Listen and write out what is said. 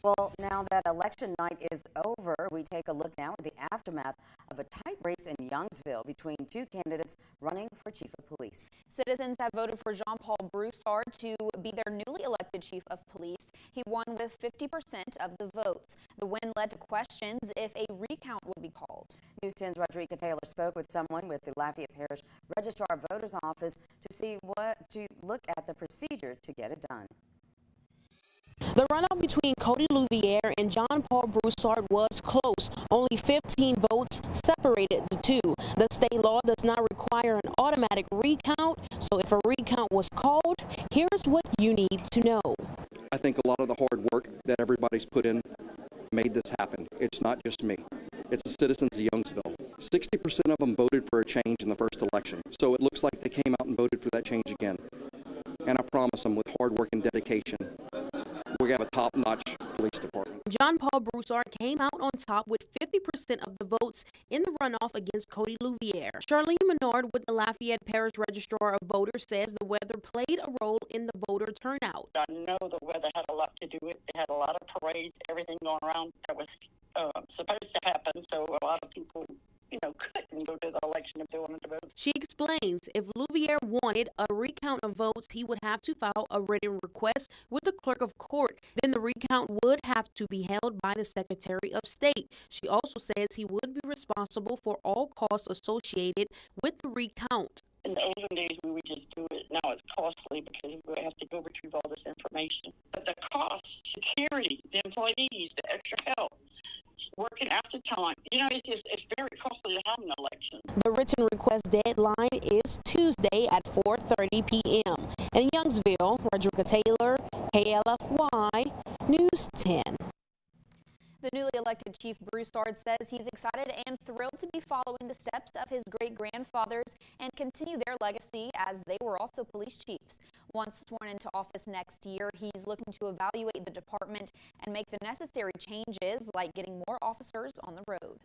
Well, now that election night is over, we take a look now at the aftermath of a tight race in Youngsville between two candidates running for chief of police. Citizens have voted for Jean-Paul Broussard to be their newly elected chief of police. He won with 50% of the votes. The win led to questions if a recount would be called. News 10's Rodrika Taylor spoke with someone with the Lafayette Parish Registrar of Voters Office to look at the procedure to get it done. The runoff between Cody Louviere and John Paul Broussard was close. Only 15 votes separated the two. The state law does not require an automatic recount, so if a recount was called, here's what you need to know. I think a lot of the hard work that everybody's put in made this happen. It's not just me. It's the citizens of Youngsville. 60% of them voted for a change in the first election, so it looks like they came out and voted for that change again. And I promise them, with hard work and dedication, we have a top-notch police department. John Paul Broussard came out on top with 50% of the votes in the runoff against Cody Louviere. Charlene Menard with the Lafayette Parish Registrar of Voters says the weather played a role in the voter turnout. I know the weather had a lot to do with it. They had a lot of parades, everything going around that was supposed to happen, so a lot of people couldn't go to the election if they wanted to vote. She explains if Louviere wanted a recount of votes, he would have to file a written request with the clerk of court. Then the recount would have to be held by the Secretary of State. She also says he would be responsible for all costs associated with the recount. In the olden days, we would just do it. Now it's costly because we have to go retrieve all this information. But the cost, security, the employees, the extra help, working after time, it's very costly to have an election. The written request deadline is Tuesday at 4:30 p.m. In Youngsville, Rodrika Taylor, KLFY, News 10. The newly elected Chief Broussard says he's excited and thrilled to be following the steps of his great-grandfathers and continue their legacy, as they were also police chiefs. Once sworn into office next year, he's looking to evaluate the department and make the necessary changes, like getting more officers on the road.